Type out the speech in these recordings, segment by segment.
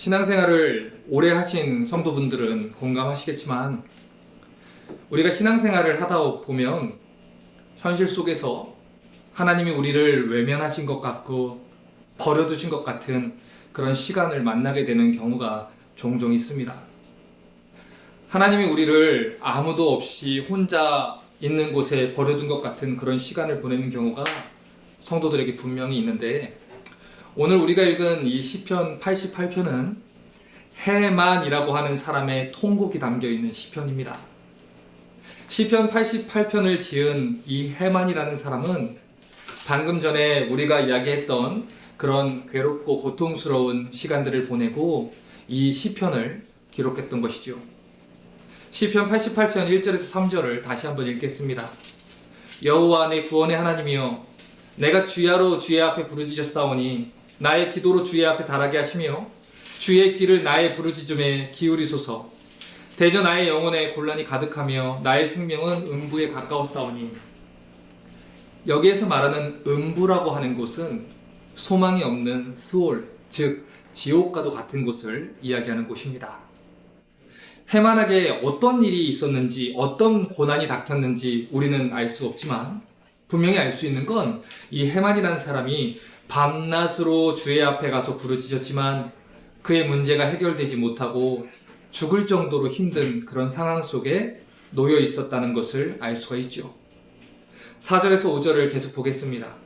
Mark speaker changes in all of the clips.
Speaker 1: 신앙생활을 오래 하신 성도분들은 공감하시겠지만 우리가 신앙생활을 하다 보면 현실 속에서 하나님이 우리를 외면하신 것 같고 버려두신 것 같은 그런 시간을 만나게 되는 경우가 종종 있습니다. 하나님이 우리를 아무도 없이 혼자 있는 곳에 버려둔 것 같은 그런 시간을 보내는 경우가 성도들에게 분명히 있는데, 오늘 우리가 읽은 이 시편 88편은 헤만이라고 하는 사람의 통곡이 담겨있는 시편입니다. 시편 88편을 지은 이 헤만이라는 사람은 방금 전에 우리가 이야기했던 그런 괴롭고 고통스러운 시간들을 보내고 이 시편을 기록했던 것이죠. 시편 88편 1절에서 3절을 다시 한번 읽겠습니다. 여호와 내 구원의 하나님이여, 내가 주야로 주의 앞에 부르짖었사오니 나의 기도로 주의 앞에 달하게 하시며 주의 귀를 나의 부르짖음에 기울이소서. 대저 나의 영혼에 곤란이 가득하며 나의 생명은 음부에 가까웠사오니. 여기에서 말하는 음부라고 하는 곳은 소망이 없는 스올, 즉 지옥과도 같은 곳을 이야기하는 곳입니다. 헤만에게 어떤 일이 있었는지, 어떤 고난이 닥쳤는지 우리는 알 수 없지만 분명히 알 수 있는 건 이 헤만이라는 사람이 밤낮으로 주의 앞에 가서 부르짖었지만 그의 문제가 해결되지 못하고 죽을 정도로 힘든 그런 상황 속에 놓여 있었다는 것을 알 수가 있죠. 4절에서 5절을 계속 보겠습니다.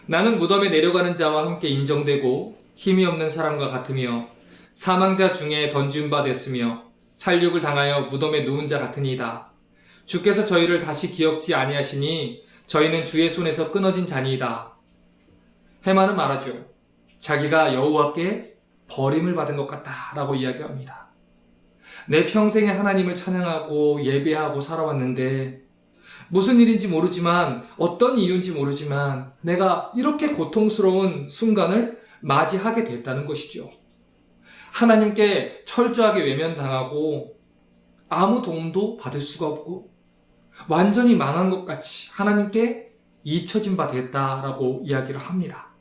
Speaker 1: 나는 무덤에 내려가는 자와 함께 인정되고 힘이 없는 사람과 같으며 사망자 중에 던진 바 됐으며 살육을 당하여 무덤에 누운 자 같으니이다. 주께서 저희를 다시 기억지 아니하시니 저희는 주의 손에서 끊어진 자니이다. 헤만은 말하죠. 자기가 여호와께 버림을 받은 것 같다라고 이야기합니다. 내 평생에 하나님을 찬양하고 예배하고 살아왔는데 무슨 일인지 모르지만, 어떤 이유인지 모르지만 내가 이렇게 고통스러운 순간을 맞이하게 됐다는 것이죠. 하나님께 철저하게 외면당하고 아무 도움도 받을 수가 없고 완전히 망한 것 같이 하나님께 잊혀진 바 됐다라고 이야기를 합니다.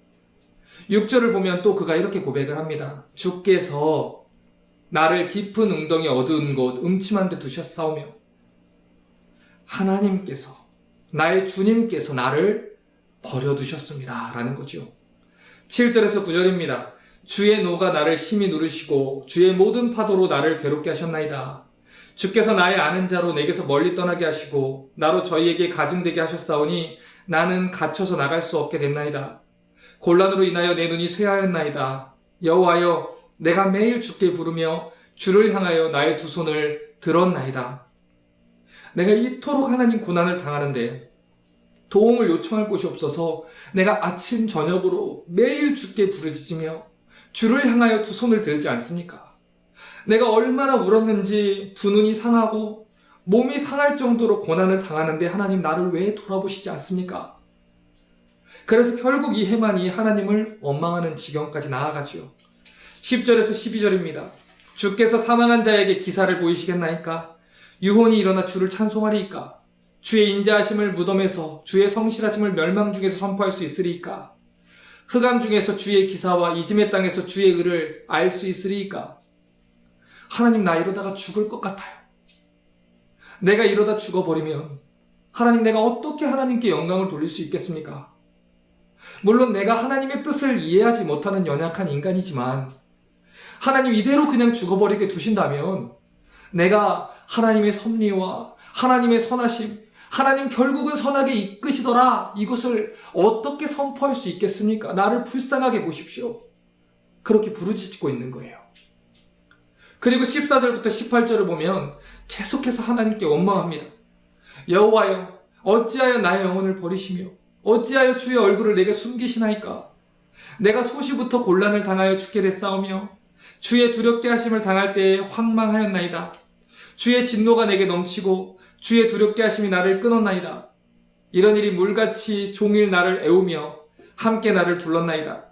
Speaker 1: 6절을 보면 또 그가 이렇게 고백을 합니다. 주께서 나를 깊은 웅덩이 어두운 곳 음침한 데 두셨사오며, 하나님께서, 나의 주님께서 나를 버려두셨습니다 라는 거죠. 7절에서 9절입니다. 주의 노가 나를 심히 누르시고 주의 모든 파도로 나를 괴롭게 하셨나이다. 주께서 나의 아는 자로 내게서 멀리 떠나게 하시고 나로 저희에게 가증되게 하셨사오니 나는 갇혀서 나갈 수 없게 됐나이다. 곤란으로 인하여 내 눈이 쇠하였나이다. 여호와여, 내가 매일 주께 부르며 주를 향하여 나의 두 손을 들었나이다. 내가 이토록 하나님 고난을 당하는데 도움을 요청할 곳이 없어서 내가 아침 저녁으로 매일 주께 부르짖으며 주를 향하여 두 손을 들지 않습니까? 내가 얼마나 울었는지 두 눈이 상하고 몸이 상할 정도로 고난을 당하는데 하나님 나를 왜 돌아보시지 않습니까? 그래서 결국 이 헤만이 하나님을 원망하는 지경까지 나아가지요. 10절에서 12절입니다. 주께서 사망한 자에게 기사를 보이시겠나이까? 유혼이 일어나 주를 찬송하리이까? 주의 인자하심을 무덤에서, 주의 성실하심을 멸망 중에서 선포할 수 있으리이까? 흑암 중에서 주의 기사와 이짐의 땅에서 주의 의를 알 수 있으리이까? 하나님, 나 이러다가 죽을 것 같아요. 내가 이러다 죽어버리면 하나님, 내가 어떻게 하나님께 영광을 돌릴 수 있겠습니까? 물론 내가 하나님의 뜻을 이해하지 못하는 연약한 인간이지만 하나님 이대로 그냥 죽어버리게 두신다면 내가 하나님의 섭리와 하나님의 선하심, 하나님 결국은 선하게 이끄시더라, 이것을 어떻게 선포할 수 있겠습니까? 나를 불쌍하게 보십시오. 그렇게 부르짖고 있는 거예요. 그리고 14절부터 18절을 보면 계속해서 하나님께 원망합니다. 여호와여, 어찌하여 나의 영혼을 버리시며 어찌하여 주의 얼굴을 내게 숨기시나이까? 내가 소시부터 곤란을 당하여 죽게 됐사오며 주의 두렵게 하심을 당할 때에 황망하였나이다. 주의 진노가 내게 넘치고 주의 두렵게 하심이 나를 끊었나이다. 이런 일이 물같이 종일 나를 애우며 함께 나를 둘렀나이다.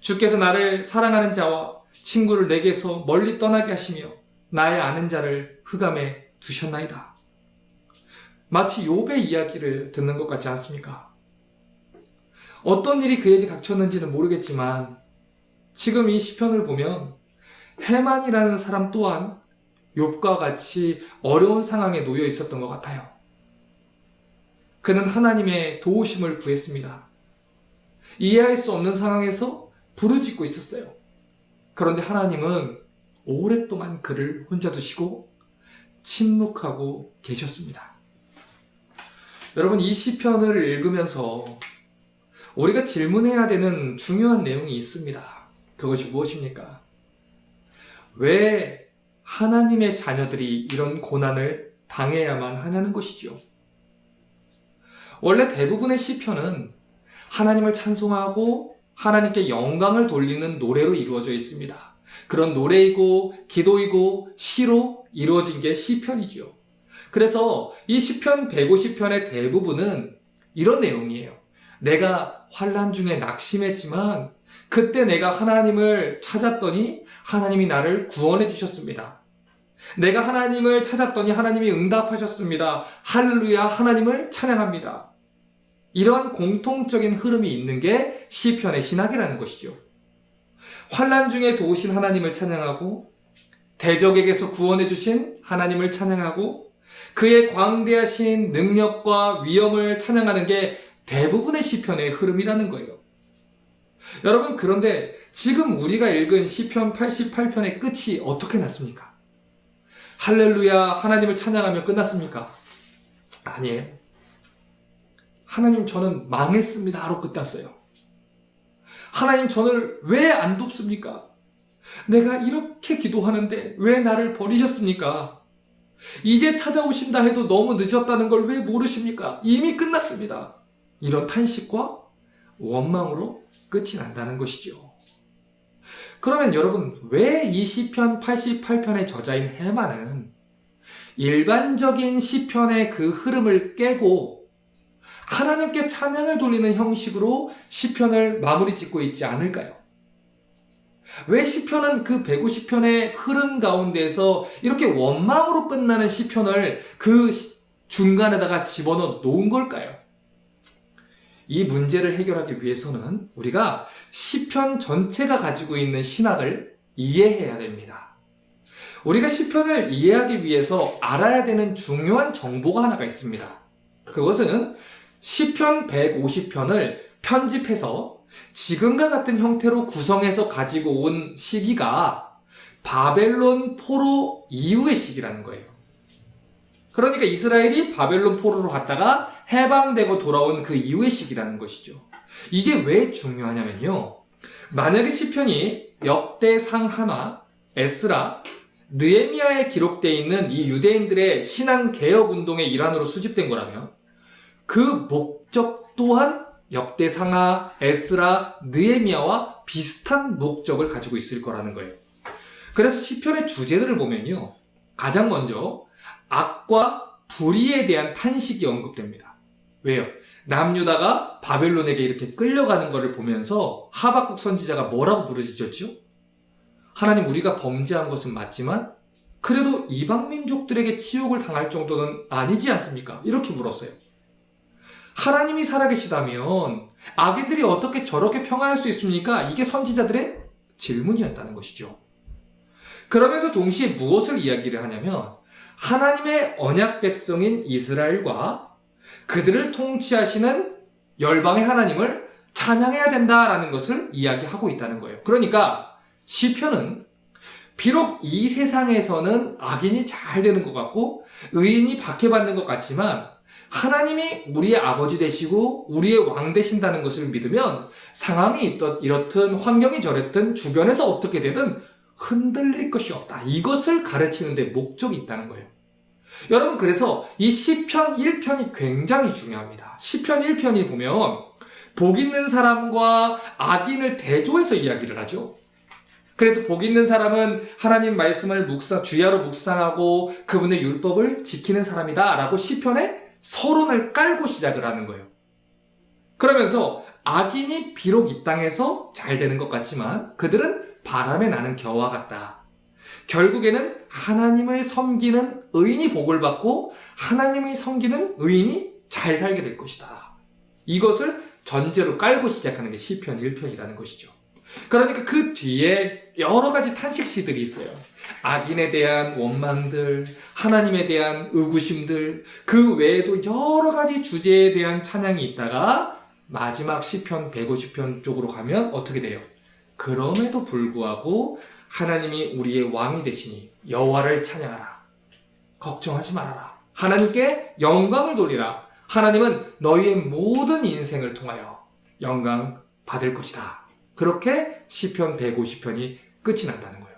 Speaker 1: 주께서 나를 사랑하는 자와 친구를 내게서 멀리 떠나게 하시며 나의 아는 자를 흑암에 두셨나이다. 마치 욥의 이야기를 듣는 것 같지 않습니까? 어떤 일이 그에게 닥쳤는지는 모르겠지만 지금 이 시편을 보면 해만이라는 사람 또한 욥과 같이 어려운 상황에 놓여 있었던 것 같아요. 그는 하나님의 도우심을 구했습니다. 이해할 수 없는 상황에서 부르짖고 있었어요. 그런데 하나님은 오랫동안 그를 혼자 두시고 침묵하고 계셨습니다. 여러분, 이 시편을 읽으면서 우리가 질문해야 되는 중요한 내용이 있습니다. 그것이 무엇입니까? 왜 하나님의 자녀들이 이런 고난을 당해야만 하냐는 것이죠. 원래 대부분의 시편은 하나님을 찬송하고 하나님께 영광을 돌리는 노래로 이루어져 있습니다. 그런 노래이고 기도이고 시로 이루어진 게 시편이죠. 그래서 이 시편 150편의 대부분은 이런 내용이에요. 내가 환난 중에 낙심했지만 그때 내가 하나님을 찾았더니 하나님이 나를 구원해 주셨습니다. 내가 하나님을 찾았더니 하나님이 응답하셨습니다. 할렐루야, 하나님을 찬양합니다. 이러한 공통적인 흐름이 있는 게 시편의 신학이라는 것이죠. 환난 중에 도우신 하나님을 찬양하고 대적에게서 구원해 주신 하나님을 찬양하고 그의 광대하신 능력과 위엄을 찬양하는 게 대부분의 시편의 흐름이라는 거예요. 여러분, 그런데 지금 우리가 읽은 시편 88편의 끝이 어떻게 났습니까? 할렐루야, 하나님을 찬양하며 끝났습니까? 아니에요. 하나님, 저는 망했습니다 하고 끝났어요. 하나님, 저를 왜 안 돕습니까? 내가 이렇게 기도하는데 왜 나를 버리셨습니까? 이제 찾아오신다 해도 너무 늦었다는 걸 왜 모르십니까? 이미 끝났습니다. 이런 탄식과 원망으로 끝이 난다는 것이죠. 그러면 여러분, 왜 이 시편 88편의 저자인 해만은 일반적인 시편의 그 흐름을 깨고 하나님께 찬양을 돌리는 형식으로 시편을 마무리 짓고 있지 않을까요? 왜 시편은 그 150편의 흐름 가운데에서 이렇게 원망으로 끝나는 시편을 그 중간에다가 집어넣어 놓은 걸까요? 이 문제를 해결하기 위해서는 우리가 시편 전체가 가지고 있는 신학을 이해해야 됩니다. 우리가 시편을 이해하기 위해서 알아야 되는 중요한 정보가 하나가 있습니다. 그것은 시편 150편을 편집해서 지금과 같은 형태로 구성해서 가지고 온 시기가 바벨론 포로 이후의 시기라는 거예요. 그러니까 이스라엘이 바벨론 포로로 갔다가 해방되고 돌아온 그 이후의 시기라는 것이죠. 이게 왜 중요하냐면요. 만약에 시편이 역대상 한화, 에스라, 느헤미야에 기록되어 있는 이 유대인들의 신앙 개혁 운동의 일환으로 수집된 거라면 그 목적 또한 역대상하, 에스라, 느헤미야와 비슷한 목적을 가지고 있을 거라는 거예요. 그래서 시편의 주제들을 보면요. 가장 먼저 악과 불의에 대한 탄식이 언급됩니다. 왜요? 남유다가 바벨론에게 이렇게 끌려가는 것을 보면서 하박국 선지자가 뭐라고 부르짖었죠? 하나님, 우리가 범죄한 것은 맞지만 그래도 이방 민족들에게 치욕을 당할 정도는 아니지 않습니까? 이렇게 물었어요. 하나님이 살아계시다면 악인들이 어떻게 저렇게 평안할 수 있습니까? 이게 선지자들의 질문이었다는 것이죠. 그러면서 동시에 무엇을 이야기를 하냐면 하나님의 언약 백성인 이스라엘과 그들을 통치하시는 열방의 하나님을 찬양해야 된다라는 것을 이야기하고 있다는 거예요. 그러니까 시편은 비록 이 세상에서는 악인이 잘 되는 것 같고 의인이 박해받는 것 같지만 하나님이 우리의 아버지 되시고 우리의 왕 되신다는 것을 믿으면 상황이 이렇든 환경이 저랬든 주변에서 어떻게 되든 흔들릴 것이 없다. 이것을 가르치는 데 목적이 있다는 거예요. 여러분, 그래서 이 시편 1편이 굉장히 중요합니다. 시편 1편이 보면 복 있는 사람과 악인을 대조해서 이야기를 하죠. 그래서 복 있는 사람은 하나님 말씀을 주야로 묵상하고 그분의 율법을 지키는 사람이다 라고 시편에 서론을 깔고 시작을 하는 거예요. 그러면서 악인이 비록 이 땅에서 잘 되는 것 같지만 그들은 바람에 나는 겨와 같다. 결국에는 하나님을 섬기는 의인이 복을 받고 하나님을 섬기는 의인이 잘 살게 될 것이다. 이것을 전제로 깔고 시작하는 게 시편 1편이라는 것이죠. 그러니까 그 뒤에 여러 가지 탄식시들이 있어요. 악인에 대한 원망들, 하나님에 대한 의구심들, 그 외에도 여러 가지 주제에 대한 찬양이 있다가 마지막 시편 150편 쪽으로 가면 어떻게 돼요? 그럼에도 불구하고 하나님이 우리의 왕이 되시니 여호와를 찬양하라. 걱정하지 말아라. 하나님께 영광을 돌리라. 하나님은 너희의 모든 인생을 통하여 영광 받을 것이다. 그렇게 시편 150편이 끝이 난다는 거예요.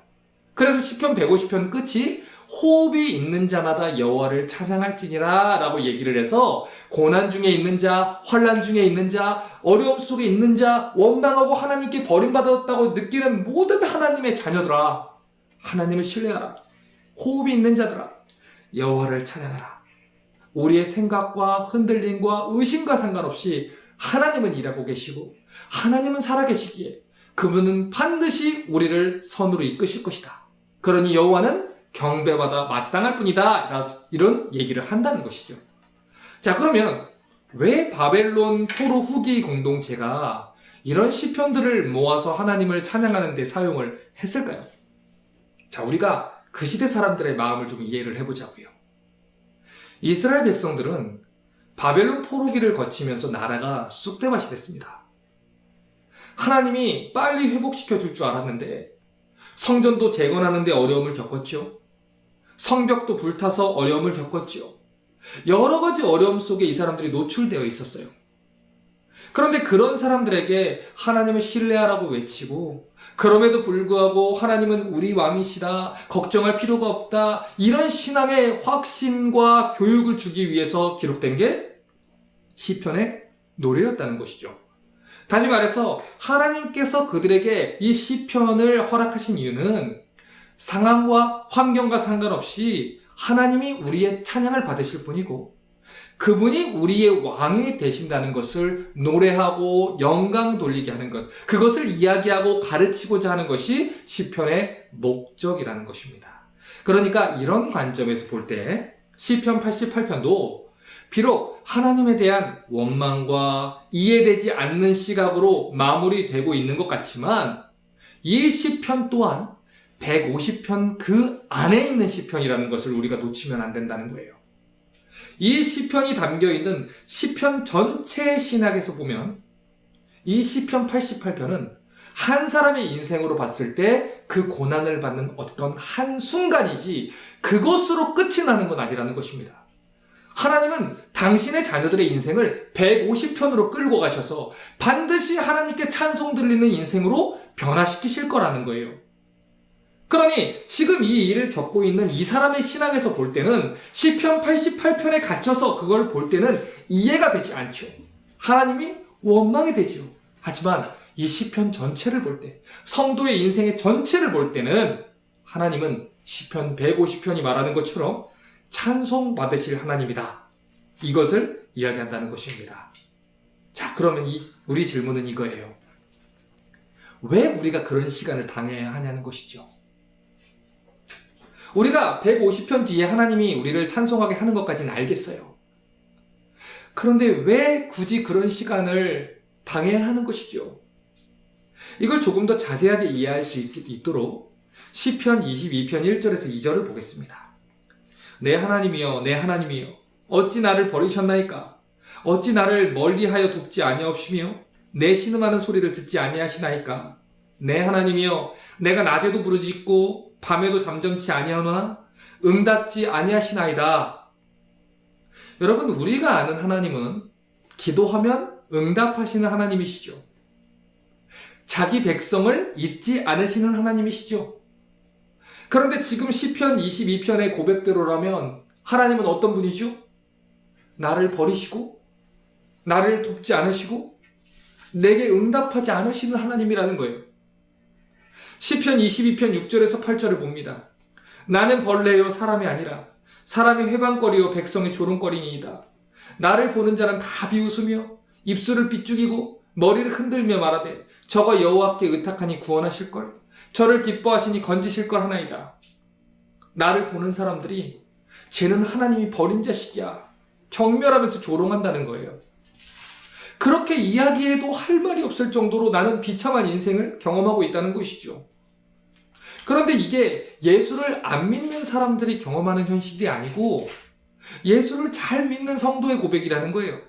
Speaker 1: 그래서 시편 150편 끝이 호흡이 있는 자마다 여호와를 찬양할지니라 라고 얘기를 해서 고난 중에 있는 자, 환난 중에 있는 자, 어려움 속에 있는 자, 원망하고 하나님께 버림받았다고 느끼는 모든 하나님의 자녀들아, 하나님을 신뢰하라. 호흡이 있는 자들아, 여호와를 찬양하라. 우리의 생각과 흔들림과 의심과 상관없이 하나님은 일하고 계시고 하나님은 살아계시기에 그분은 반드시 우리를 선으로 이끄실 것이다. 그러니 여호와는 경배받아 마땅할 뿐이다. 이런 얘기를 한다는 것이죠. 자, 그러면 왜 바벨론 포로 후기 공동체가 이런 시편들을 모아서 하나님을 찬양하는 데 사용을 했을까요? 자, 우리가 그 시대 사람들의 마음을 좀 이해를 해보자고요. 이스라엘 백성들은 바벨론 포로기를 거치면서 나라가 쑥대밭이 됐습니다. 하나님이 빨리 회복시켜 줄 줄 알았는데 성전도 재건하는 데 어려움을 겪었죠. 성벽도 불타서 어려움을 겪었죠. 여러 가지 어려움 속에 이 사람들이 노출되어 있었어요. 그런데 그런 사람들에게 하나님을 신뢰하라고 외치고 그럼에도 불구하고 하나님은 우리 왕이시다, 걱정할 필요가 없다, 이런 신앙의 확신과 교육을 주기 위해서 기록된 게 시편의 노래였다는 것이죠. 다시 말해서 하나님께서 그들에게 이 시편을 허락하신 이유는 상황과 환경과 상관없이 하나님이 우리의 찬양을 받으실 분이고 그분이 우리의 왕이 되신다는 것을 노래하고 영광 돌리게 하는 것, 그것을 이야기하고 가르치고자 하는 것이 시편의 목적이라는 것입니다. 그러니까 이런 관점에서 볼 때 시편 88편도 비록 하나님에 대한 원망과 이해되지 않는 시각으로 마무리되고 있는 것 같지만 이 시편 또한 150편 그 안에 있는 시편이라는 것을 우리가 놓치면 안 된다는 거예요. 이 시편이 담겨있는 시편 전체의 신학에서 보면 이 시편 88편은 한 사람의 인생으로 봤을 때 그 고난을 받는 어떤 한순간이지 그것으로 끝이 나는 건 아니라는 것입니다. 하나님은 당신의 자녀들의 인생을 150편으로 끌고 가셔서 반드시 하나님께 찬송 들리는 인생으로 변화시키실 거라는 거예요. 그러니 지금 이 일을 겪고 있는 이 사람의 신앙에서 볼 때는 시편 88편에 갇혀서 그걸 볼 때는 이해가 되지 않죠. 하나님이 원망이 되죠. 하지만 이 시편 전체를 볼 때, 성도의 인생의 전체를 볼 때는 하나님은 시편 150편이 말하는 것처럼 찬송 받으실 하나님이다. 이것을 이야기한다는 것입니다. 자, 그러면 우리 질문은 이거예요. 왜 우리가 그런 시간을 당해야 하냐는 것이죠. 우리가 150편 뒤에 하나님이 우리를 찬송하게 하는 것까지는 알겠어요. 그런데 왜 굳이 그런 시간을 당해야 하는 것이죠? 이걸 조금 더 자세하게 이해할 수 있도록 시편 22편 1절에서 2절을 보겠습니다. 내 하나님이여, 내 하나님이여, 어찌 나를 버리셨나이까? 어찌 나를 멀리하여 돕지 아니하옵시며 내 신음하는 소리를 듣지 아니하시나이까? 내 하나님이여, 내가 낮에도 부르짖고 밤에도 잠잠치 아니하노나 응답지 아니하시나이다. 여러분, 우리가 아는 하나님은 기도하면 응답하시는 하나님이시죠. 자기 백성을 잊지 않으시는 하나님이시죠. 그런데 지금 시편 22편의 고백대로라면 하나님은 어떤 분이죠? 나를 버리시고 나를 돕지 않으시고 내게 응답하지 않으시는 하나님이라는 거예요. 시편 22편 6절에서 8절을 봅니다. 나는 벌레요 사람이 아니라 사람이 회방거리요 백성이 조롱거리니이다. 나를 보는 자는 다 비웃으며 입술을 삐죽이고 머리를 흔들며 말하되 저가 여호와께 의탁하니 구원하실걸, 저를 기뻐하시니 건지실걸 하나이다. 나를 보는 사람들이 쟤는 하나님이 버린 자식이야 경멸하면서 조롱한다는 거예요. 그렇게 이야기해도 할 말이 없을 정도로 나는 비참한 인생을 경험하고 있다는 것이죠. 그런데 이게 예수를 안 믿는 사람들이 경험하는 현실이 아니고 예수를 잘 믿는 성도의 고백이라는 거예요.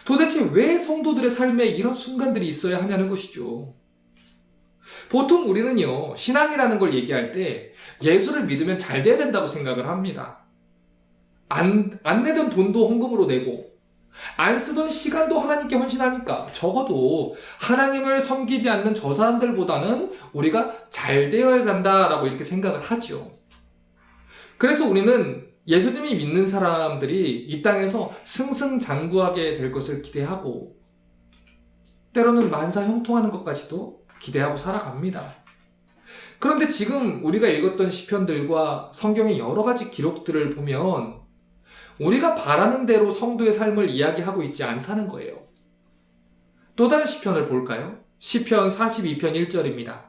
Speaker 1: 도대체 왜 성도들의 삶에 이런 순간들이 있어야 하냐는 것이죠. 보통 우리는요, 신앙이라는 걸 얘기할 때 예수를 믿으면 잘 돼야 된다고 생각을 합니다. 안 내던 돈도 헌금으로 내고, 안 쓰던 시간도 하나님께 헌신하니까 적어도 하나님을 섬기지 않는 저 사람들보다는 우리가 잘 되어야 한다라고 이렇게 생각을 하죠. 그래서 우리는 예수님이 믿는 사람들이 이 땅에서 승승장구하게 될 것을 기대하고 때로는 만사 형통하는 것까지도 기대하고 살아갑니다. 그런데 지금 우리가 읽었던 시편들과 성경의 여러 가지 기록들을 보면 우리가 바라는 대로 성도의 삶을 이야기하고 있지 않다는 거예요. 또 다른 시편을 볼까요? 시편 42편 1절입니다.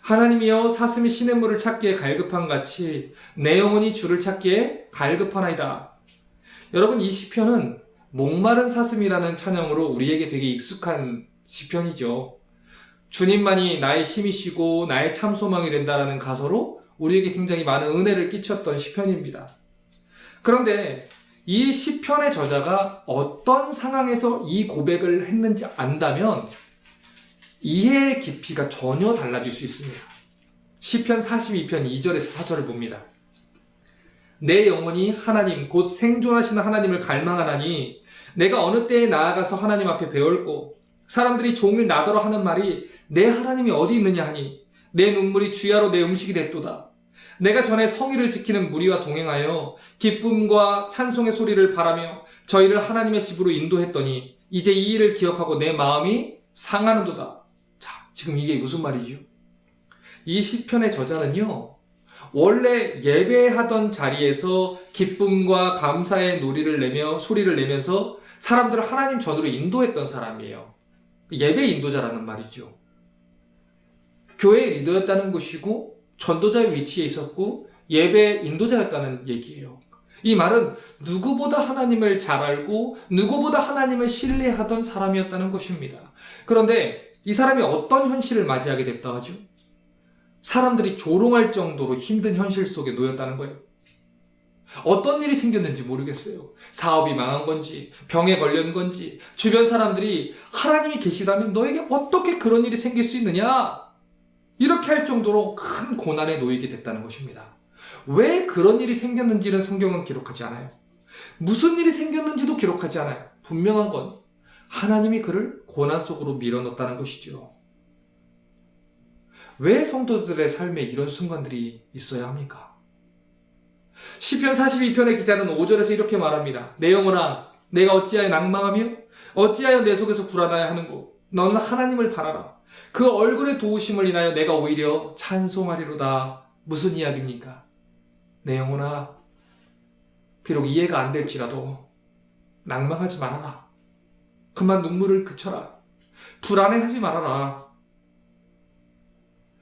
Speaker 1: 하나님이여 사슴이 시냇물을 찾기에 갈급한 같이 내 영혼이 주를 찾기에 갈급하나이다. 여러분, 이 시편은 목마른 사슴이라는 찬양으로 우리에게 되게 익숙한 시편이죠. 주님만이 나의 힘이시고 나의 참 소망이 된다라는 가사로 우리에게 굉장히 많은 은혜를 끼쳤던 시편입니다. 그런데 이 시편의 저자가 어떤 상황에서 이 고백을 했는지 안다면 이해의 깊이가 전혀 달라질 수 있습니다. 시편 42편 2절에서 4절을 봅니다. 내 영혼이 하나님 곧 생존하시는 하나님을 갈망하나니 내가 어느 때에 나아가서 하나님 앞에 배울고 사람들이 종일 나더러 하는 말이 내 하나님이 어디 있느냐 하니 내 눈물이 주야로 내 음식이 됐도다. 내가 전에 성의를 지키는 무리와 동행하여 기쁨과 찬송의 소리를 바라며 저희를 하나님의 집으로 인도했더니 이제 이 일을 기억하고 내 마음이 상하는도다. 자, 지금 이게 무슨 말이죠? 이 시편의 저자는요, 원래 예배하던 자리에서 기쁨과 감사의 소리를 내면서 사람들을 하나님 전으로 인도했던 사람이에요. 예배 인도자라는 말이죠. 교회 리더였다는 것이고 전도자의 위치에 있었고 예배 인도자였다는 얘기예요. 이 말은 누구보다 하나님을 잘 알고 누구보다 하나님을 신뢰하던 사람이었다는 것입니다. 그런데 이 사람이 어떤 현실을 맞이하게 됐다 하죠? 사람들이 조롱할 정도로 힘든 현실 속에 놓였다는 거예요. 어떤 일이 생겼는지 모르겠어요. 사업이 망한 건지 병에 걸린 건지 주변 사람들이 하나님이 계시다면 너에게 어떻게 그런 일이 생길 수 있느냐? 이렇게 할 정도로 큰 고난에 놓이게 됐다는 것입니다. 왜 그런 일이 생겼는지는 성경은 기록하지 않아요. 무슨 일이 생겼는지도 기록하지 않아요. 분명한 건 하나님이 그를 고난 속으로 밀어넣었다는 것이죠. 왜 성도들의 삶에 이런 순간들이 있어야 합니까? 시편 42편의 기자는 5절에서 이렇게 말합니다. 내 영혼아, 내가 어찌하여 낭망하며 어찌하여 내 속에서 불안하여 하는고 너는 하나님을 바라라. 그 얼굴의 도우심을 인하여 내가 오히려 찬송하리로다. 무슨 이야기입니까? 내 영혼아, 비록 이해가 안 될지라도 낭망하지 말아라. 그만 눈물을 그쳐라. 불안해하지 말아라.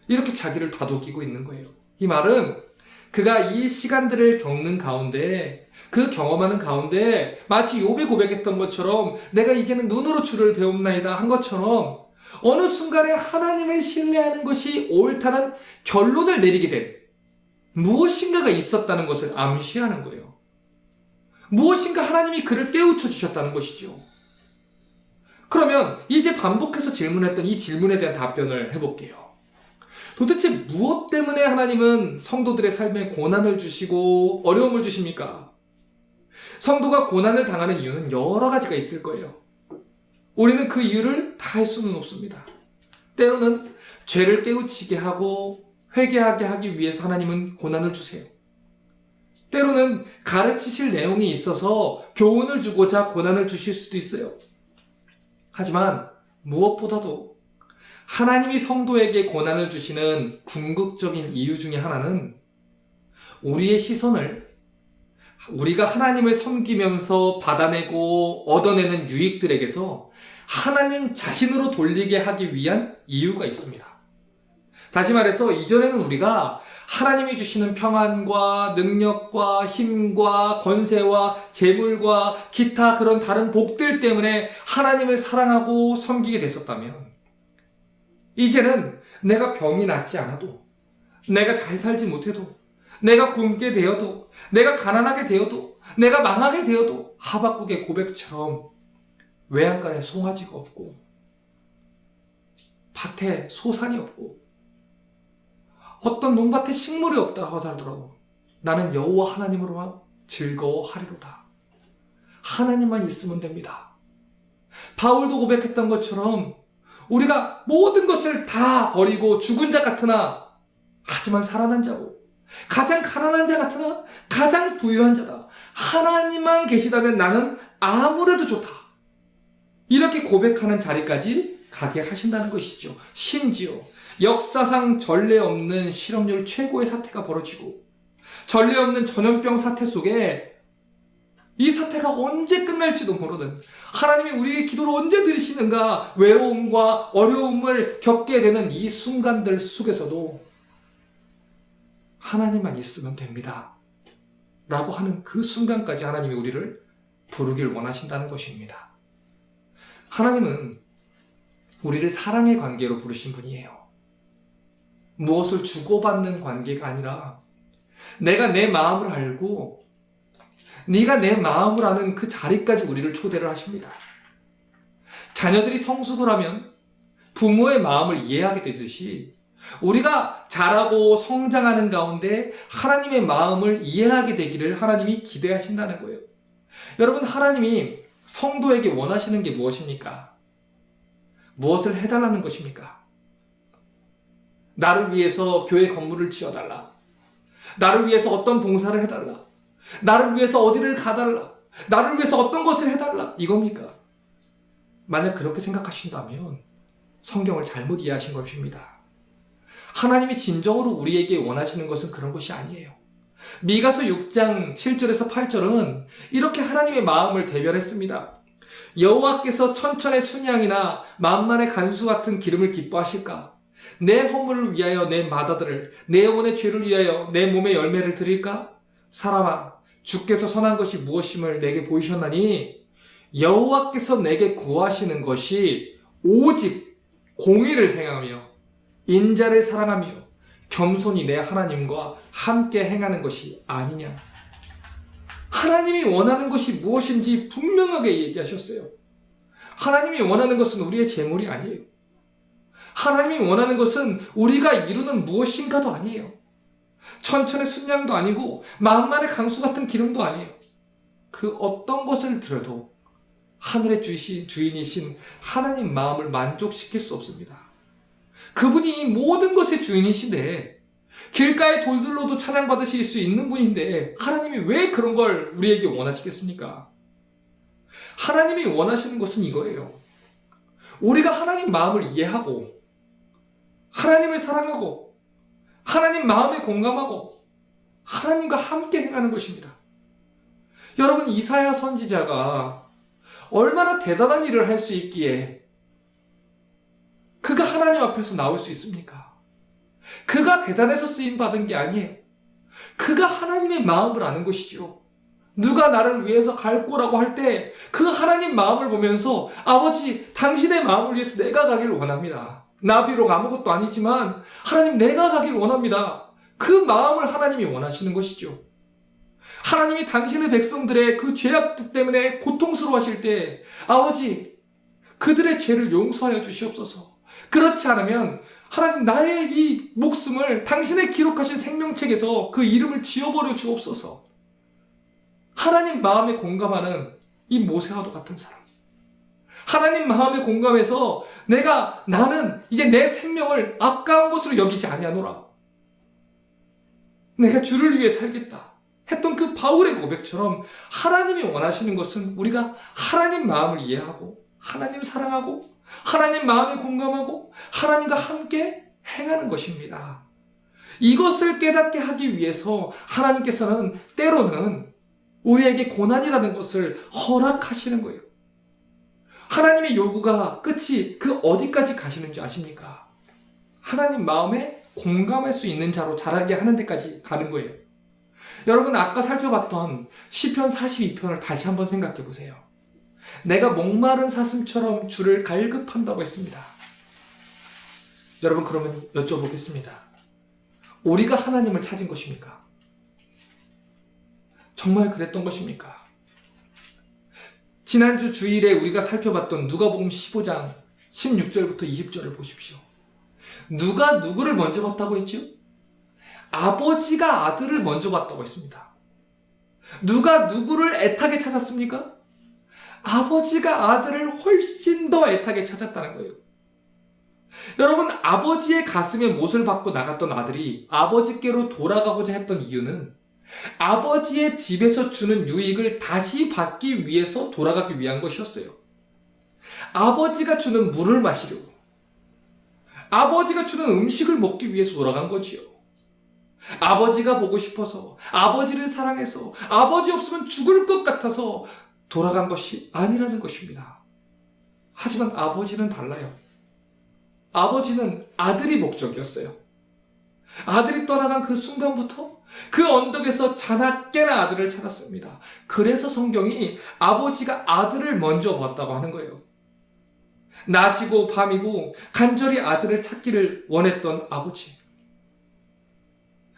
Speaker 1: 이렇게 자기를 다독이고 있는 거예요. 이 말은 그가 이 시간들을 겪는 가운데, 그 경험하는 가운데 마치 욥이 고백했던 것처럼 내가 이제는 눈으로 주를 배웁나이다 한 것처럼 어느 순간에 하나님을 신뢰하는 것이 옳다는 결론을 내리게 된 무엇인가가 있었다는 것을 암시하는 거예요. 무엇인가 하나님이 그를 깨우쳐 주셨다는 것이죠. 그러면 이제 반복해서 질문했던 이 질문에 대한 답변을 해볼게요. 도대체 무엇 때문에 하나님은 성도들의 삶에 고난을 주시고 어려움을 주십니까? 성도가 고난을 당하는 이유는 여러 가지가 있을 거예요. 우리는 그 이유를 다 알 수는 없습니다. 때로는 죄를 깨우치게 하고 회개하게 하기 위해서 하나님은 고난을 주세요. 때로는 가르치실 내용이 있어서 교훈을 주고자 고난을 주실 수도 있어요. 하지만 무엇보다도 하나님이 성도에게 고난을 주시는 궁극적인 이유 중에 하나는 우리의 시선을 우리가 하나님을 섬기면서 받아내고 얻어내는 유익들에게서 하나님 자신으로 돌리게 하기 위한 이유가 있습니다. 다시 말해서 이전에는 우리가 하나님이 주시는 평안과 능력과 힘과 권세와 재물과 기타 그런 다른 복들 때문에 하나님을 사랑하고 섬기게 됐었다면, 이제는 내가 병이 낫지 않아도, 내가 잘 살지 못해도, 내가 굶게 되어도, 내가 가난하게 되어도, 내가 망하게 되어도 하박국의 고백처럼 외양간에 송아지가 없고 밭에 소산이 없고 어떤 농밭에 식물이 없다 하더라도 나는 여호와 하나님으로만 즐거워하리로다. 하나님만 있으면 됩니다. 바울도 고백했던 것처럼 우리가 모든 것을 다 버리고 죽은 자 같으나 하지만 살아난 자고, 가장 가난한 자 같으나 가장 부유한 자다. 하나님만 계시다면 나는 아무래도 좋다. 이렇게 고백하는 자리까지 가게 하신다는 것이죠. 심지어 역사상 전례 없는 실업률 최고의 사태가 벌어지고 전례 없는 전염병 사태 속에 이 사태가 언제 끝날지도 모르는, 하나님이 우리의 기도를 언제 들으시는가 외로움과 어려움을 겪게 되는 이 순간들 속에서도 하나님만 있으면 됩니다 라고 하는 그 순간까지 하나님이 우리를 부르길 원하신다는 것입니다. 하나님은 우리를 사랑의 관계로 부르신 분이에요. 무엇을 주고받는 관계가 아니라 내가 내 마음을 알고 네가 내 마음을 아는 그 자리까지 우리를 초대를 하십니다. 자녀들이 성숙을 하면 부모의 마음을 이해하게 되듯이 우리가 자라고 성장하는 가운데 하나님의 마음을 이해하게 되기를 하나님이 기대하신다는 거예요. 여러분, 하나님이 성도에게 원하시는 게 무엇입니까? 무엇을 해달라는 것입니까? 나를 위해서 교회 건물을 지어달라. 나를 위해서 어떤 봉사를 해달라. 나를 위해서 어디를 가달라. 나를 위해서 어떤 것을 해달라. 이겁니까? 만약 그렇게 생각하신다면 성경을 잘못 이해하신 것입니다. 하나님이 진정으로 우리에게 원하시는 것은 그런 것이 아니에요. 미가서 6장 7절에서 8절은 이렇게 하나님의 마음을 대변했습니다. 여호와께서 천천의 순양이나 만만의 간수 같은 기름을 기뻐하실까? 내 허물을 위하여 내 마다들을, 내 영혼의 죄를 위하여 내 몸의 열매를 드릴까? 사람아, 주께서 선한 것이 무엇임을 내게 보이셨나니 여호와께서 내게 구하시는 것이 오직 공의를 행하며 인자를 사랑하며 겸손히 내 하나님과 함께 행하는 것이 아니냐. 하나님이 원하는 것이 무엇인지 분명하게 얘기하셨어요. 하나님이 원하는 것은 우리의 재물이 아니에요. 하나님이 원하는 것은 우리가 이루는 무엇인가도 아니에요. 천천의 순양도 아니고 만만의 강수 같은 기름도 아니에요. 그 어떤 것을 들어도 하늘의 주인이신 하나님 마음을 만족시킬 수 없습니다. 그분이 이 모든 것의 주인이신데, 길가의 돌들로도 찬양받으실 수 있는 분인데 하나님이 왜 그런 걸 우리에게 원하시겠습니까? 하나님이 원하시는 것은 이거예요. 우리가 하나님 마음을 이해하고 하나님을 사랑하고 하나님 마음에 공감하고 하나님과 함께 행하는 것입니다. 여러분, 이사야 선지자가 얼마나 대단한 일을 할 수 있기에 그가 하나님 앞에서 나올 수 있습니까? 그가 대단해서 쓰임받은 게 아니에요. 그가 하나님의 마음을 아는 것이죠. 누가 나를 위해서 갈 거라고 할 때 그 하나님 마음을 보면서 아버지, 당신의 마음을 위해서 내가 가기를 원합니다. 나 비록 아무것도 아니지만 하나님, 내가 가길 원합니다. 그 마음을 하나님이 원하시는 것이죠. 하나님이 당신의 백성들의 그 죄악 때문에 고통스러워 하실 때 아버지, 그들의 죄를 용서하여 주시옵소서. 그렇지 않으면 하나님, 나의 이 목숨을 당신의 기록하신 생명책에서 그 이름을 지워버려 주옵소서. 하나님 마음에 공감하는 이 모세와도 같은 사람, 하나님 마음에 공감해서 나는 이제 내 생명을 아까운 것으로 여기지 아니하노라, 내가 주를 위해 살겠다 했던 그 바울의 고백처럼 하나님이 원하시는 것은 우리가 하나님 마음을 이해하고 하나님 사랑하고 하나님 마음에 공감하고 하나님과 함께 행하는 것입니다. 이것을 깨닫게 하기 위해서 하나님께서는 때로는 우리에게 고난이라는 것을 허락하시는 거예요. 하나님의 요구가 끝이 그 어디까지 가시는지 아십니까? 하나님 마음에 공감할 수 있는 자로 자라게 하는 데까지 가는 거예요. 여러분, 아까 살펴봤던 시편 42편을 다시 한번 생각해 보세요. 내가 목마른 사슴처럼 주를 갈급한다고 했습니다. 여러분, 그러면 여쭤보겠습니다. 우리가 하나님을 찾은 것입니까? 정말 그랬던 것입니까? 지난주 주일에 우리가 살펴봤던 누가복음 15장 16절부터 20절을 보십시오. 누가 누구를 먼저 봤다고 했죠? 아버지가 아들을 먼저 봤다고 했습니다. 누가 누구를 애타게 찾았습니까? 아버지가 아들을 훨씬 더 애타게 찾았다는 거예요. 여러분, 아버지의 가슴에 못을 박고 나갔던 아들이 아버지께로 돌아가고자 했던 이유는 아버지의 집에서 주는 유익을 다시 받기 위해서 돌아가기 위한 것이었어요. 아버지가 주는 물을 마시려고, 아버지가 주는 음식을 먹기 위해서 돌아간 거지요. 아버지가 보고 싶어서, 아버지를 사랑해서, 아버지 없으면 죽을 것 같아서 돌아간 것이 아니라는 것입니다. 하지만 아버지는 달라요. 아버지는 아들이 목적이었어요. 아들이 떠나간 그 순간부터 그 언덕에서 자나깨나 아들을 찾았습니다. 그래서 성경이 아버지가 아들을 먼저 봤다고 하는 거예요. 낮이고 밤이고 간절히 아들을 찾기를 원했던 아버지.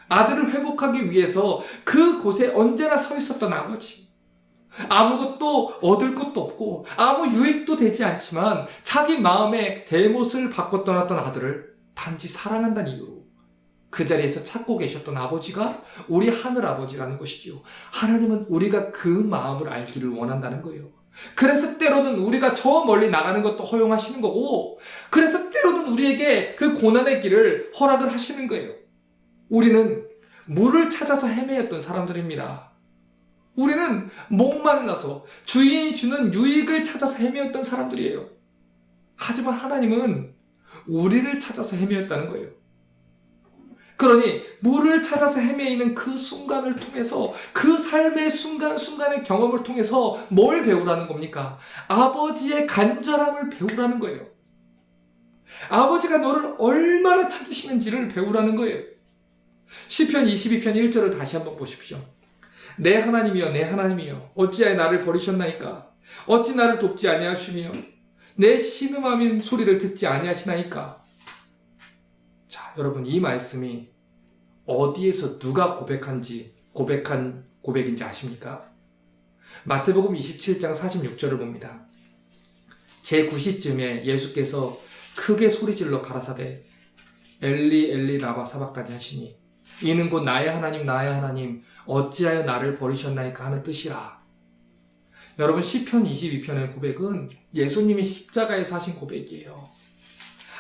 Speaker 1: 아들을 회복하기 위해서 그곳에 언제나 서 있었던 아버지. 아무것도 얻을 것도 없고 아무 유익도 되지 않지만 자기 마음에 대못을 받고 떠났던 아들을 단지 사랑한다는 이유로 그 자리에서 찾고 계셨던 아버지가 우리 하늘 아버지라는 것이지요. 하나님은 우리가 그 마음을 알기를 원한다는 거예요. 그래서 때로는 우리가 저 멀리 나가는 것도 허용하시는 거고, 그래서 때로는 우리에게 그 고난의 길을 허락을 하시는 거예요. 우리는 물을 찾아서 헤매였던 사람들입니다. 우리는 목말라서 주인이 주는 유익을 찾아서 헤매였던 사람들이에요. 하지만 하나님은 우리를 찾아서 헤매였다는 거예요. 그러니 물을 찾아서 헤매이는 그 순간을 통해서, 그 삶의 순간순간의 경험을 통해서 뭘 배우라는 겁니까? 아버지의 간절함을 배우라는 거예요. 아버지가 너를 얼마나 찾으시는지를 배우라는 거예요. 시편 22편 1절을 다시 한번 보십시오. 내 하나님이여, 내 하나님이여, 어찌하여 나를 버리셨나이까? 어찌 나를 돕지 아니하시며 내 신음하는 소리를 듣지 아니하시나이까? 자, 여러분, 이 말씀이 어디에서 누가 고백한 고백인지 아십니까? 마태복음 27장 46절을 봅니다. 제9시쯤에 예수께서 크게 소리질러 가라사대 엘리 엘리 라바 사박다니 하시니 이는 곧 나의 하나님 나의 하나님 어찌하여 나를 버리셨나이까 하는 뜻이라. 여러분, 시편 22편의 고백은 예수님이 십자가에서 하신 고백이에요.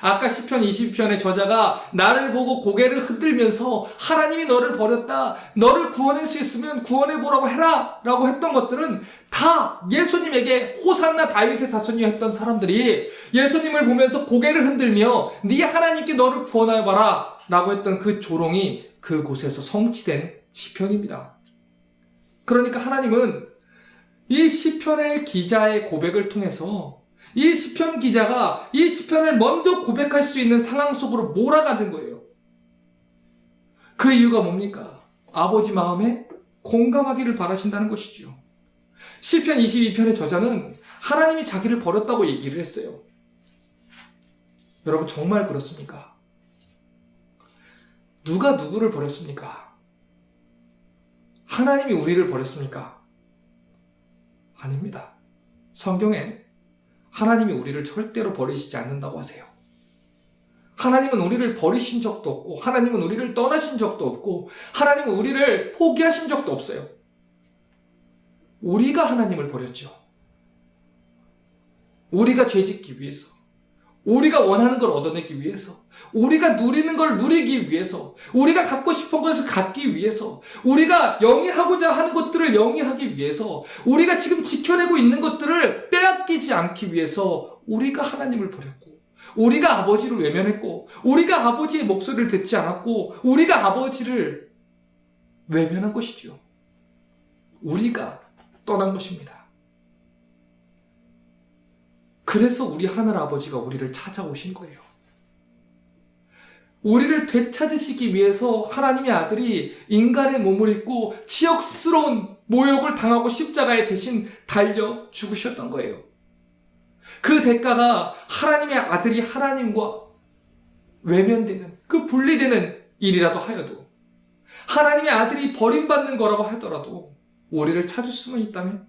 Speaker 1: 아까 시편 22편의 저자가 나를 보고 고개를 흔들면서 하나님이 너를 버렸다, 너를 구원할 수 있으면 구원해보라고 해라 라고 했던 것들은 다 예수님에게 호산나 다윗의 자손이여 했던 사람들이 예수님을 보면서 고개를 흔들며 네 하나님께 너를 구원해봐라 라고 했던 그 조롱이 그곳에서 성취된 시편입니다. 그러니까 하나님은 이 시편의 기자의 고백을 통해서 이 시편 기자가 이 시편을 먼저 고백할 수 있는 상황 속으로 몰아가는 거예요. 그 이유가 뭡니까? 아버지 마음에 공감하기를 바라신다는 것이죠. 시편 22편의 저자는 하나님이 자기를 버렸다고 얘기를 했어요. 여러분, 정말 그렇습니까? 누가 누구를 버렸습니까? 하나님이 우리를 버렸습니까? 아닙니다. 성경엔 하나님이 우리를 절대로 버리시지 않는다고 하세요. 하나님은 우리를 버리신 적도 없고, 하나님은 우리를 떠나신 적도 없고, 하나님은 우리를 포기하신 적도 없어요. 우리가 하나님을 버렸죠. 우리가 죄짓기 위해서, 우리가 원하는 걸 얻어내기 위해서, 우리가 누리는 걸 누리기 위해서, 우리가 갖고 싶은 것을 갖기 위해서, 우리가 영위하고자 하는 것들을 영위하기 위해서, 우리가 지금 지켜내고 있는 것들을 빼앗기지 않기 위해서 우리가 하나님을 버렸고, 우리가 아버지를 외면했고, 우리가 아버지의 목소리를 듣지 않았고, 우리가 아버지를 외면한 것이죠. 우리가 떠난 것입니다. 그래서 우리 하늘 아버지가 우리를 찾아오신 거예요. 우리를 되찾으시기 위해서 하나님의 아들이 인간의 몸을 입고 치욕스러운 모욕을 당하고 십자가에 대신 달려 죽으셨던 거예요. 그 대가가 하나님의 아들이 하나님과 외면되는, 그 분리되는 일이라도 하여도, 하나님의 아들이 버림받는 거라고 하더라도 우리를 찾을 수만 있다면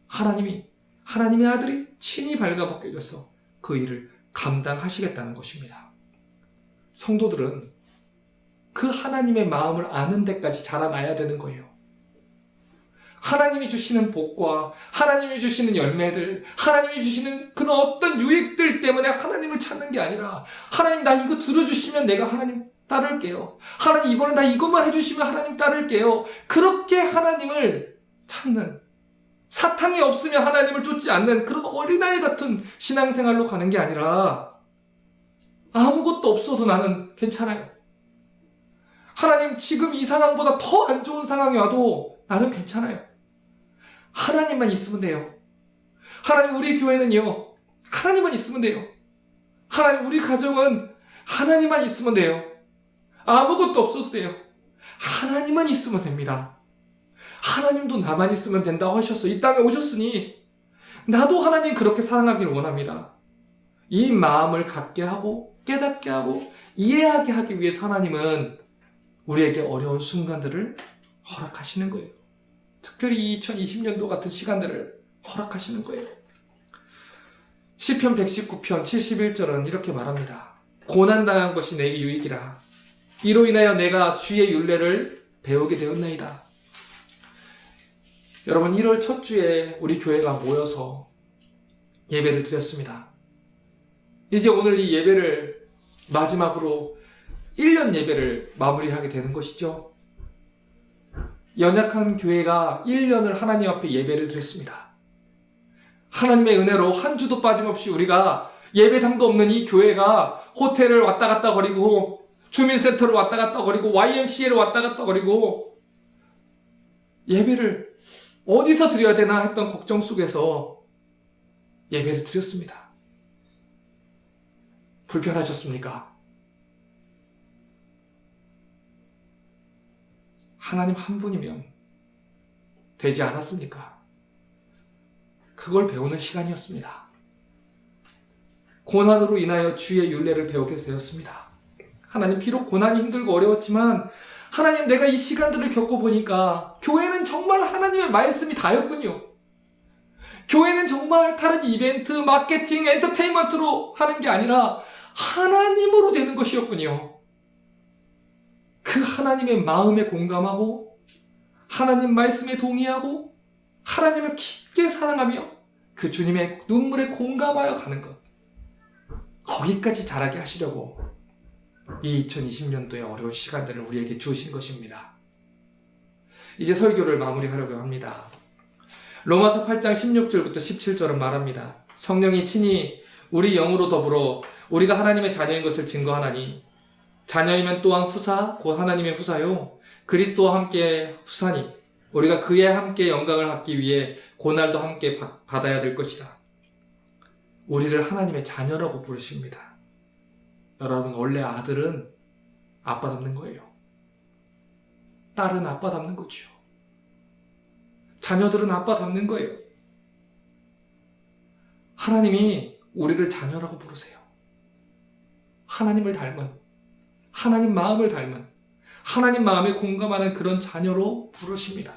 Speaker 1: 하나님의 아들이 친히 발가벗겨져서 그 일을 감당하시겠다는 것입니다. 성도들은 그 하나님의 마음을 아는 데까지 자라나야 되는 거예요. 하나님이 주시는 복과 하나님이 주시는 열매들, 하나님이 주시는 그런 어떤 유익들 때문에 하나님을 찾는 게 아니라, 하나님 나 이거 들어주시면 내가 하나님 따를게요. 하나님 이번에 나 이것만 해주시면 하나님 따를게요. 그렇게 하나님을 찾는, 사탕이 없으면 하나님을 쫓지 않는 그런 어린아이 같은 신앙생활로 가는 게 아니라, 아무것도 없어도 나는 괜찮아요. 하나님 지금 이 상황보다 더 안 좋은 상황이 와도 나는 괜찮아요. 하나님만 있으면 돼요. 하나님 우리 교회는요, 하나님만 있으면 돼요. 하나님 우리 가정은 하나님만 있으면 돼요. 아무것도 없어도 돼요. 하나님만 있으면 됩니다. 하나님도 나만 있으면 된다고 하셔서 이 땅에 오셨으니 나도 하나님 그렇게 사랑하기를 원합니다. 이 마음을 갖게 하고 깨닫게 하고 이해하게 하기 위해서 하나님은 우리에게 어려운 순간들을 허락하시는 거예요. 특별히 2020년도 같은 시간들을 허락하시는 거예요. 시편 119편 71절은 이렇게 말합니다. 고난당한 것이 내게 유익이라. 이로 인하여 내가 주의 율례를 배우게 되었나이다. 여러분, 1월 첫 주에 우리 교회가 모여서 예배를 드렸습니다. 이제 오늘 이 예배를 마지막으로 1년 예배를 마무리하게 되는 것이죠. 연약한 교회가 1년을 하나님 앞에 예배를 드렸습니다. 하나님의 은혜로 한 주도 빠짐없이 우리가 예배당도 없는 이 교회가 호텔을 왔다 갔다 거리고 주민센터를 왔다 갔다 거리고 YMCA를 왔다 갔다 거리고 예배를 어디서 드려야 되나 했던 걱정 속에서 예배를 드렸습니다. 불편하셨습니까? 하나님 한 분이면 되지 않았습니까? 그걸 배우는 시간이었습니다. 고난으로 인하여 주의 율례를 배우게 되었습니다. 하나님 비록 고난이 힘들고 어려웠지만 하나님 내가 이 시간들을 겪어보니까 교회는 정말 하나님의 말씀이 다였군요. 교회는 정말 다른 이벤트, 마케팅, 엔터테인먼트로 하는 게 아니라 하나님으로 되는 것이었군요. 그 하나님의 마음에 공감하고 하나님 말씀에 동의하고 하나님을 깊게 사랑하며 그 주님의 눈물에 공감하여 가는 것, 거기까지 자라게 하시려고 이 2020년도의 어려운 시간들을 우리에게 주신 것입니다. 이제 설교를 마무리하려고 합니다. 로마서 8장 16절부터 17절은 말합니다. 성령이 친히 우리 영으로 더불어 우리가 하나님의 자녀인 것을 증거하나니 자녀이면 또한 후사 곧 하나님의 후사요 그리스도와 함께 후사니 우리가 그에 함께 영광을 받기 위해 고난도 함께 받아야 될 것이라. 우리를 하나님의 자녀라고 부르십니다. 여러분, 원래 아들은 아빠 닮는 거예요. 딸은 아빠 닮는 거죠. 자녀들은 아빠 닮는 거예요. 하나님이 우리를 자녀라고 부르세요. 하나님을 닮은, 하나님 마음을 닮은, 하나님 마음에 공감하는 그런 자녀로 부르십니다.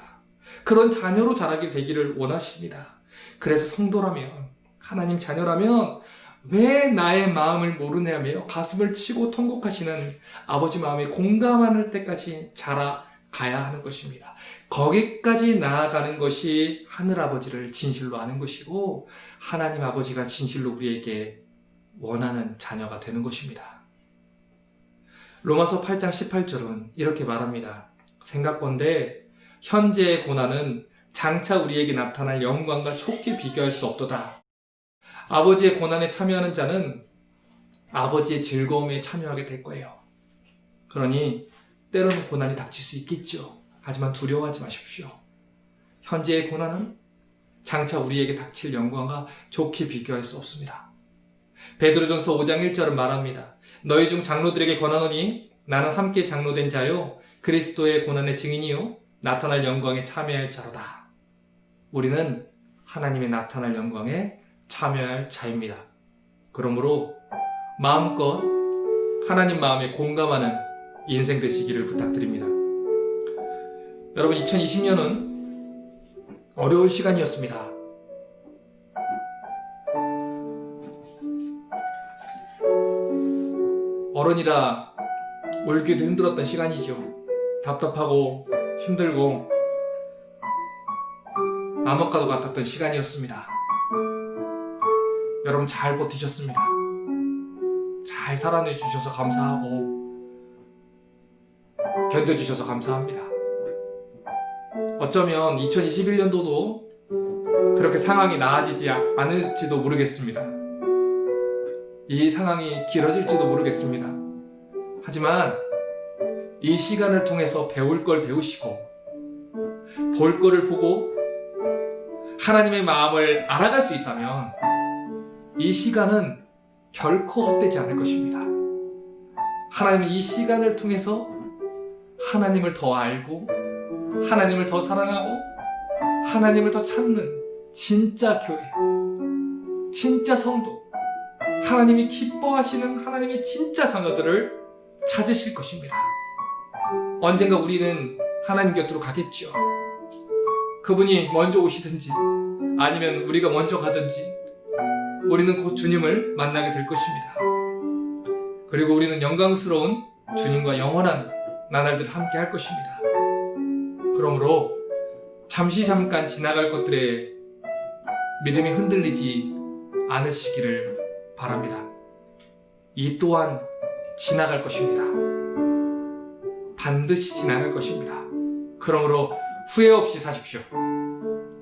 Speaker 1: 그런 자녀로 자라게 되기를 원하십니다. 그래서 성도라면, 하나님 자녀라면 왜 나의 마음을 모르냐며 가슴을 치고 통곡하시는 아버지 마음에 공감하는 때까지 자라가야 하는 것입니다. 거기까지 나아가는 것이 하늘아버지를 진실로 아는 것이고 하나님 아버지가 진실로 우리에게 원하는 자녀가 되는 것입니다. 로마서 8장 18절은 이렇게 말합니다. 생각건대 현재의 고난은 장차 우리에게 나타날 영광과 촉히 비교할 수 없도다. 아버지의 고난에 참여하는 자는 아버지의 즐거움에 참여하게 될 거예요. 그러니 때로는 고난이 닥칠 수 있겠죠. 하지만 두려워하지 마십시오. 현재의 고난은 장차 우리에게 닥칠 영광과 좋게 비교할 수 없습니다. 베드로전서 5장 1절은 말합니다. 너희 중 장로들에게 권하노니 나는 함께 장로된 자요 그리스도의 고난의 증인이요 나타날 영광에 참여할 자로다. 우리는 하나님의 나타날 영광에 참여할 자입니다. 그러므로 마음껏 하나님 마음에 공감하는 인생 되시기를 부탁드립니다. 여러분, 2020년은 어려운 시간이었습니다. 어른이라 울기도 힘들었던 시간이죠. 답답하고 힘들고 암흑과도 같았던 시간이었습니다. 여러분 잘 버티셨습니다. 잘 살아내주셔서 감사하고 견뎌주셔서 감사합니다. 어쩌면 2021년도도 그렇게 상황이 나아지지 않을지도 모르겠습니다. 이 상황이 길어질지도 모르겠습니다. 하지만 이 시간을 통해서 배울 걸 배우시고 볼 거를 보고 하나님의 마음을 알아갈 수 있다면 이 시간은 결코 헛되지 않을 것입니다. 하나님은 이 시간을 통해서 하나님을 더 알고 하나님을 더 사랑하고 하나님을 더 찾는 진짜 교회, 진짜 성도, 하나님이 기뻐하시는 하나님의 진짜 자녀들을 찾으실 것입니다. 언젠가 우리는 하나님 곁으로 가겠죠. 그분이 먼저 오시든지 아니면 우리가 먼저 가든지 우리는 곧 주님을 만나게 될 것입니다. 그리고 우리는 영광스러운 주님과 영원한 나날들을 함께 할 것입니다. 그러므로 잠깐 지나갈 것들에 믿음이 흔들리지 않으시기를 바랍니다. 이 또한 지나갈 것입니다. 반드시 지나갈 것입니다. 그러므로 후회 없이 사십시오.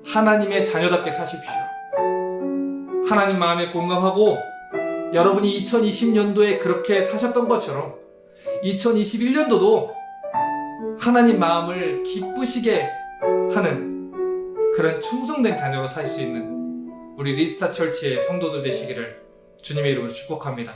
Speaker 1: 하나님의 자녀답게 사십시오. 하나님 마음에 공감하고 여러분이 2020년도에 그렇게 사셨던 것처럼 2021년도도 하나님 마음을 기쁘시게 하는 그런 충성된 자녀로 살 수 있는 우리 리스타 철치의 성도들 되시기를 주님의 이름으로 축복합니다.